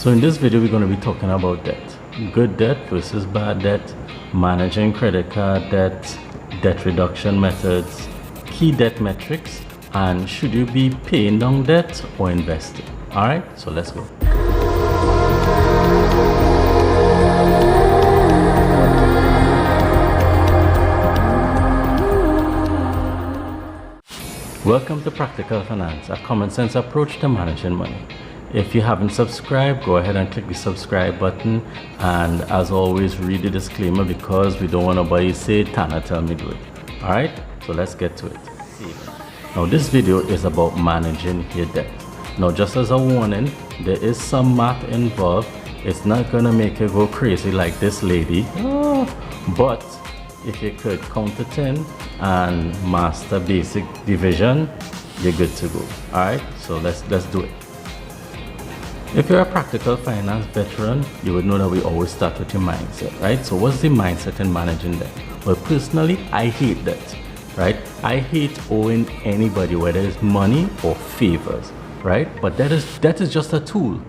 So in this video, we're going to be talking about debt. Good debt versus bad debt, managing credit card debt, debt reduction methods, key debt metrics, and should you be paying down debt or investing? All right, so let's go. Welcome to Practical Finance, a common sense approach to managing money. If you haven't subscribed, go ahead and click the subscribe button, and as always, read the disclaimer because we don't want nobody say Tana tell me do it. All right, so let's get to it. Now this video is about managing your debt. Now just as a warning, there is some math involved. It's not gonna make you go crazy like this lady, but if you could count to 10 and master basic division, you're good to go. All right, so let's do it. If you're a practical finance veteran, you would know that we always start with your mindset, right? So what's the mindset in managing debt? Well, personally, I hate debt, right? I hate owing anybody, whether it's money or favors, right? But debt is just a tool.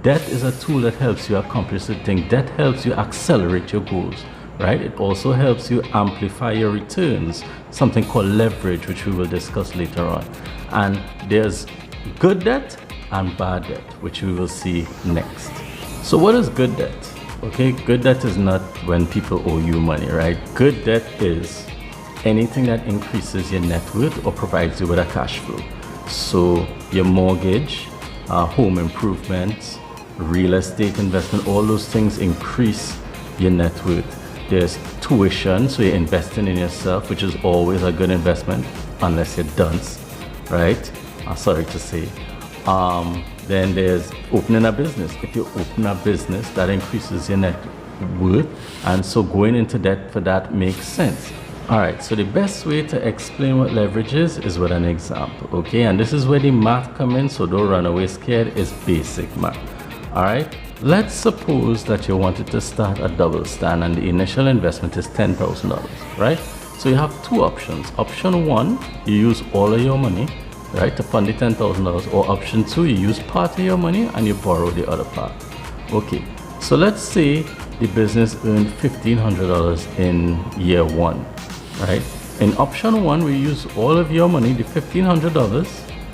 Debt is a tool that helps you accomplish the thing. Debt helps you accelerate your goals, right? It also helps you amplify your returns, something called leverage, which we will discuss later on. And there's good debt and bad debt, which we will see next. So what is good debt? Okay, good debt is not when people owe you money, right? Good debt is anything that increases your net worth or provides you with a cash flow. So your mortgage, home improvements, real estate investment, all those things increase your net worth. There's tuition, so you're investing in yourself, which is always a good investment, unless you're dunce, right? Sorry to say. Then there's opening a business. If you open a business, that increases your net worth, and so going into debt for that makes sense. All right, so the best way to explain what leverage is with an example, okay? And this is where the math comes in, so don't run away scared. It's basic math. All right, let's suppose that you wanted to start a double stand and the initial investment is $10,000, right? So you have two options. Option one, you use all of your money, right, to fund the $10,000, or option two, you use part of your money and you borrow the other part. Okay, so let's say the business earned $1,500 in year one, right? In option one, we use all of your money, the $1,500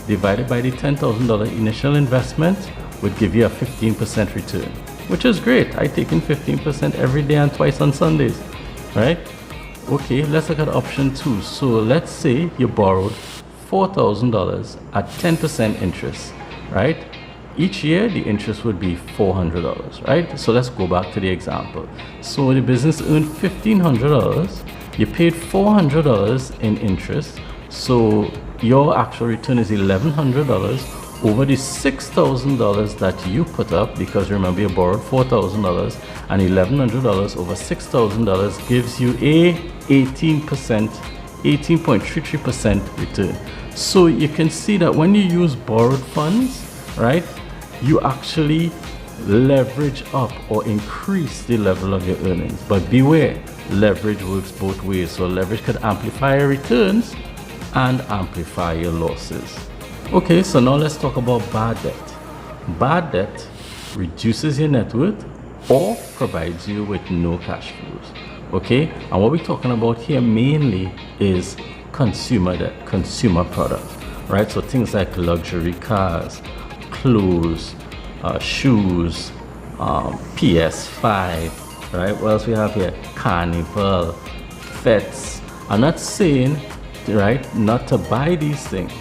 divided by the $10,000 initial investment would give you a 15% return, which is great. I take in 15% every day and twice on Sundays, right? Okay, let's look at option two. So let's say you borrowed $4,000 at 10% interest, right? Each year the interest would be $400, right? So let's go back to the example. So the business earned $1,500, you paid $400 in interest, so your actual return is $1,100 over the $6,000 that you put up, because remember you borrowed $4,000, and $1,100 over $6,000 gives you a 18.33% return. So you can see that when you use borrowed funds, right, you actually leverage up or increase the level of your earnings. But beware, leverage works both ways. So leverage could amplify your returns and amplify your losses. Okay, so now let's talk about bad debt. Bad debt reduces your net worth or provides you with no cash flows. Okay, and what we're talking about here mainly is consumer debt, consumer products, right? So things like luxury cars, clothes, shoes, PS5, right? What else we have here? Carnival, pets. I'm not saying, right, not to buy these things,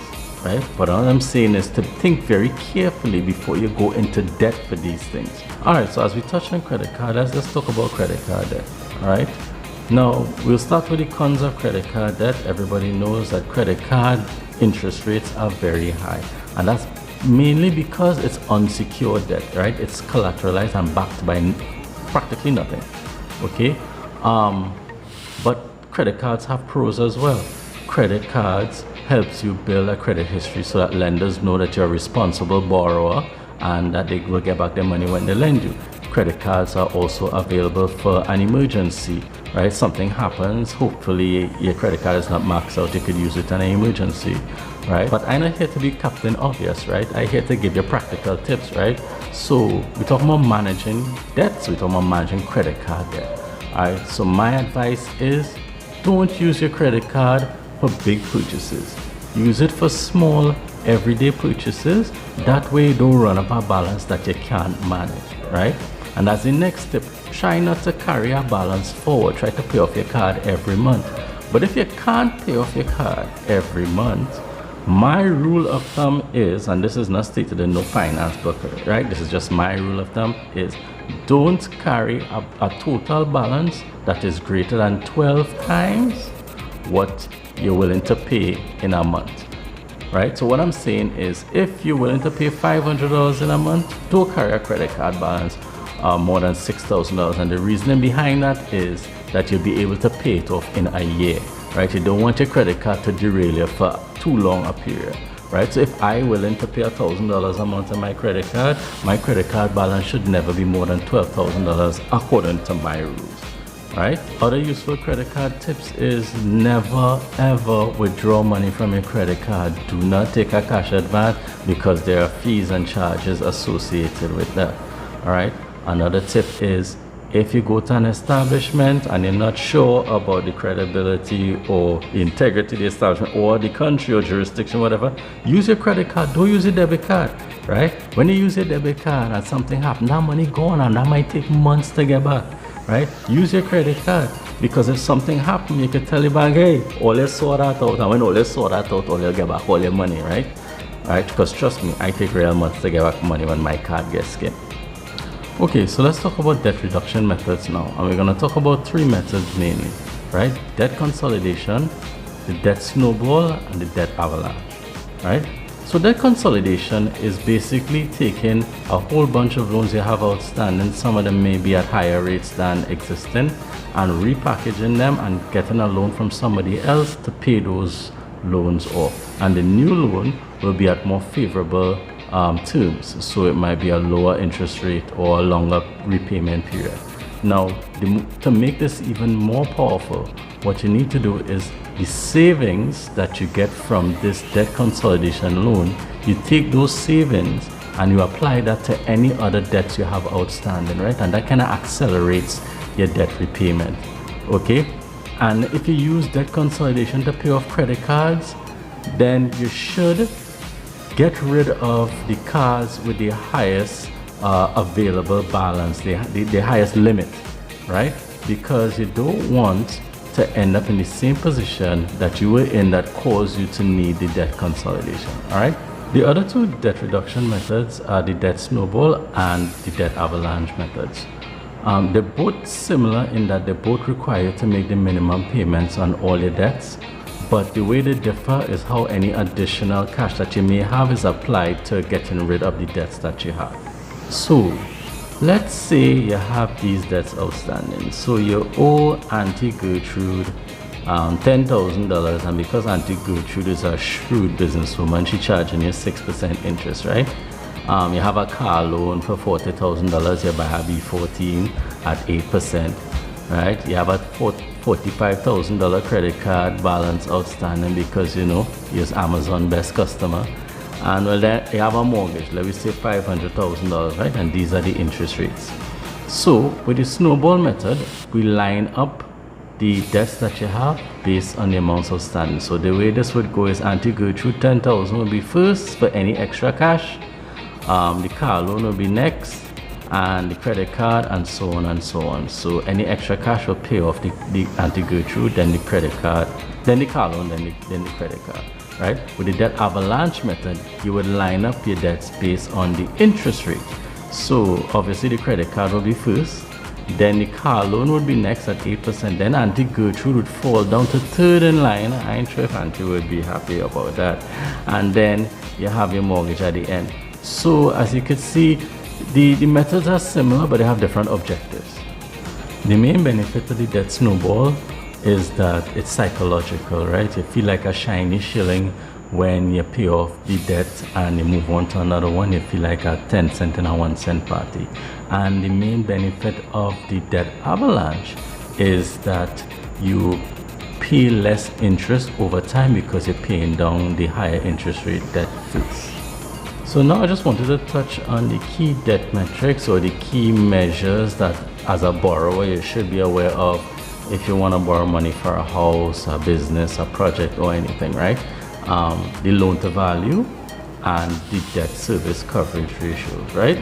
right? But all I'm saying is to think very carefully before you go into debt for these things. All right, so as we touch on credit card, let's talk about credit card debt, all right? Now, we'll start with the cons of credit card debt. Everybody knows that credit card interest rates are very high, and that's mainly because it's unsecured debt, right? It's collateralized and backed by practically nothing, okay? But credit cards have pros as well. Credit cards helps you build a credit history so that lenders know that you're a responsible borrower and that they will get back their money when they lend you. Credit cards are also available for an emergency, right? Something happens, hopefully your credit card is not maxed out, you could use it in an emergency. right? But I'm not here to be Captain Obvious, right? I'm here to give you practical tips, right? So we're talking about managing debts, we're talking about managing credit card debt. All right, so my advice is don't use your credit card for big purchases. Use it for small, everyday purchases. That way you don't run up a balance that you can't manage, right? And as the next tip, try not to carry a balance forward. Try to pay off your card every month. But if you can't pay off your card every month, my rule of thumb is, and this is not stated in no finance book, right? This is just my rule of thumb, is don't carry a total balance that is greater than 12 times what you're willing to pay in a month, right? So what I'm saying is, if you're willing to pay $500 in a month, don't carry a credit card balance more than $6,000. And the reasoning behind that is that you'll be able to pay it off in a year, right? You don't want your credit card to derail you for too long a period, right? So if I'm willing to pay $1,000 a month on my credit card balance should never be more than $12,000 according to my rules, right? Other useful credit card tips is never ever withdraw money from your credit card. Do not take a cash advance because there are fees and charges associated with that, all right? Another tip is, if you go to an establishment and you're not sure about the credibility or the integrity of the establishment or the country or jurisdiction, whatever, use your credit card. Don't use your debit card, right? When you use your debit card and something happens, that money gone and that might take months to get back, right? Use your credit card, because if something happens, you can tell your bank, hey, all you sort that out. And when all you sort that out, all you get back all your money, right? Right? Because trust me, I take real months to get back money when my card gets skipped. Okay, so let's talk about debt reduction methods now, and we're going to talk about three methods mainly, right? Debt consolidation, the debt snowball, and the debt avalanche, right? So debt consolidation is basically taking a whole bunch of loans you have outstanding, some of them may be at higher rates than existing, and repackaging them and getting a loan from somebody else to pay those loans off. And the new loan will be at more favorable terms, so it might be a lower interest rate or a longer repayment period. Now, to make this even more powerful, what you need to do is the savings that you get from this debt consolidation loan, you take those savings and you apply that to any other debts you have outstanding, right? And that kind of accelerates your debt repayment, okay? And if you use debt consolidation to pay off credit cards, then you should get rid of the cards with the highest available balance, the highest limit, right? Because you don't want to end up in the same position that you were in that caused you to need the debt consolidation, all right? The other two debt reduction methods are the debt snowball and the debt avalanche methods. They're both similar in that they both require you to make the minimum payments on all your debts, but the way they differ is how any additional cash that you may have is applied to getting rid of the debts that you have. So let's say you have these debts outstanding. So you owe Auntie Gertrude $10,000, and because Auntie Gertrude is a shrewd businesswoman, she's charging you 6% interest, right? You have a car loan for $40,000, you buy a B14 at 8%, right? You have a $45,000 credit card balance outstanding because you're Amazon best customer, and well, then you have a mortgage, let me say $500,000, right? And these are the interest rates. So with the snowball method, we line up the debts that you have based on the amounts outstanding. So the way this would go is Auntie Gertrude $10,000 will be first for any extra cash, the car loan will be next, and the credit card, and so on and so on. So any extra cash will pay off the Auntie Gertrude, then the credit card, then the car loan, then the credit card, right? With the debt avalanche method, you would line up your debts based on the interest rate. So obviously the credit card will be first, then the car loan would be next at 8%, then Auntie Gertrude would fall down to third in line. I ain't sure if Auntie would be happy about that. And then you have your mortgage at the end. So as you can see, the methods are similar, but they have different objectives. The main benefit of the debt snowball is that it's psychological, right? You feel like a shiny shilling when you pay off the debt and you move on to another one. You feel like a 10-cent in a 1-cent party. And the main benefit of the debt avalanche is that you pay less interest over time because you're paying down the higher interest rate debt first. So now I just wanted to touch on the key debt metrics, or the key measures that as a borrower you should be aware of if you want to borrow money for a house, a business, a project, or anything, right? The loan to value and the debt service coverage ratios, right?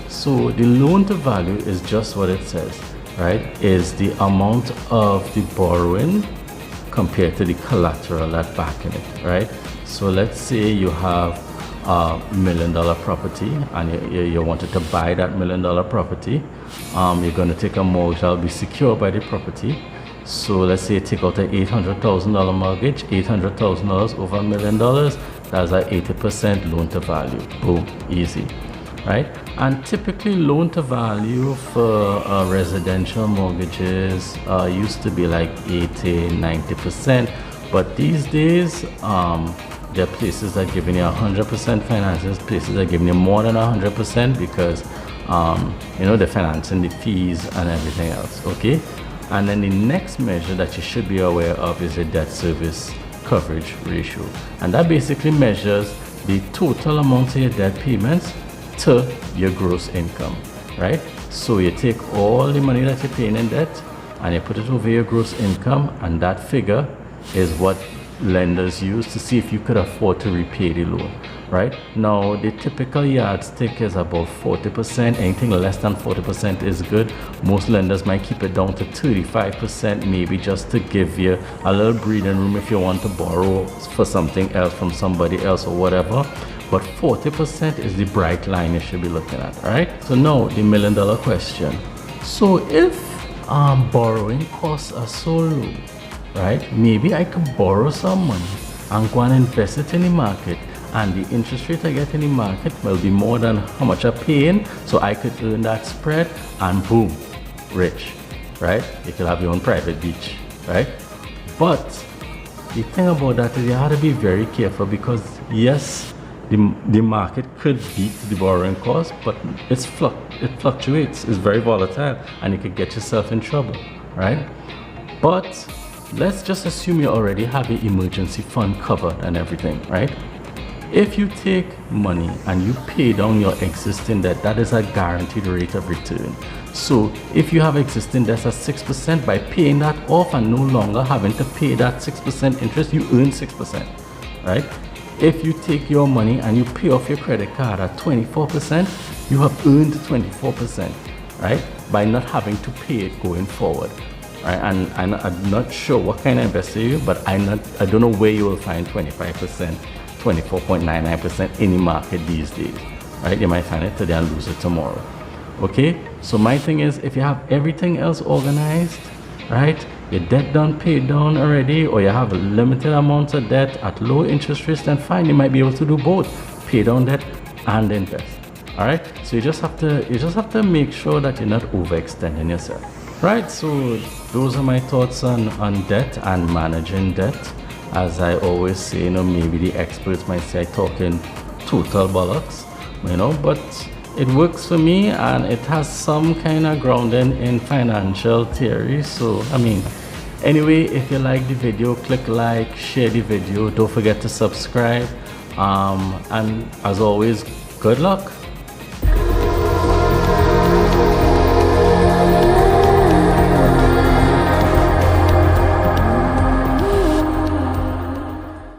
So the loan to value is just what it says, right? Is the amount of the borrowing compared to the collateral that backing it, right? So let's say you have $1 million property and you wanted to buy that $1 million property. You're going to take a mortgage that will be secured by the property. So let's say you take out an $800,000 mortgage, $800,000 over $1 million, that's an 80% loan to value. Boom, easy, right? And typically loan to value for residential mortgages used to be like 80-90%, but these days there are places that are giving you 100% finances, places that are giving you more than 100% because they're financing the fees and everything else. Okay, and then the next measure that you should be aware of is the debt service coverage ratio, and that basically measures the total amount of your debt payments to your gross income, right? So you take all the money that you're paying in debt and you put it over your gross income, and that figure is what lenders use to see if you could afford to repay the loan, right? Now the typical yardstick is about 40%. Anything less than 40% is good. Most lenders might keep it down to 35%, maybe just to give you a little breathing room if you want to borrow for something else from somebody else or whatever. But 40% is the bright line you should be looking at, right? So now the $1 million question. So if borrowing costs are so low, right, maybe I could borrow some money and go and invest it in the market, and the interest rate I get in the market will be more than how much I'm paying, so I could earn that spread, and boom, rich, right? You could have your own private beach, right? But the thing about that is you have to be very careful, because yes, the market could beat the borrowing cost, but it fluctuates, it's very volatile, and you could get yourself in trouble, right? But let's just assume you already have your emergency fund covered and everything, right? If you take money and you pay down your existing debt, that is a guaranteed rate of return. So if you have existing debts at 6%, by paying that off and no longer having to pay that 6% interest, you earn 6%, right? If you take your money and you pay off your credit card at 24%, you have earned 24%, right? By not having to pay it going forward. Right? And I'm not sure what kind of investor you are, but I don't know where you will find 25%, 24.99% in the market these days, right? You might find it today and lose it tomorrow. Okay, so my thing is, if you have everything else organized, right, your debt done, paid down already, or you have a limited amount of debt at low interest rates, then fine, you might be able to do both, pay down debt and invest. All right, so you just have to make sure that you're not overextending yourself. Right, so those are my thoughts on debt and managing debt. As I always say, maybe the experts might say I'm talking total bollocks, but it works for me, and it has some kind of grounding in financial theory. So, anyway, if you like the video, click like, share the video, don't forget to subscribe, and as always, good luck.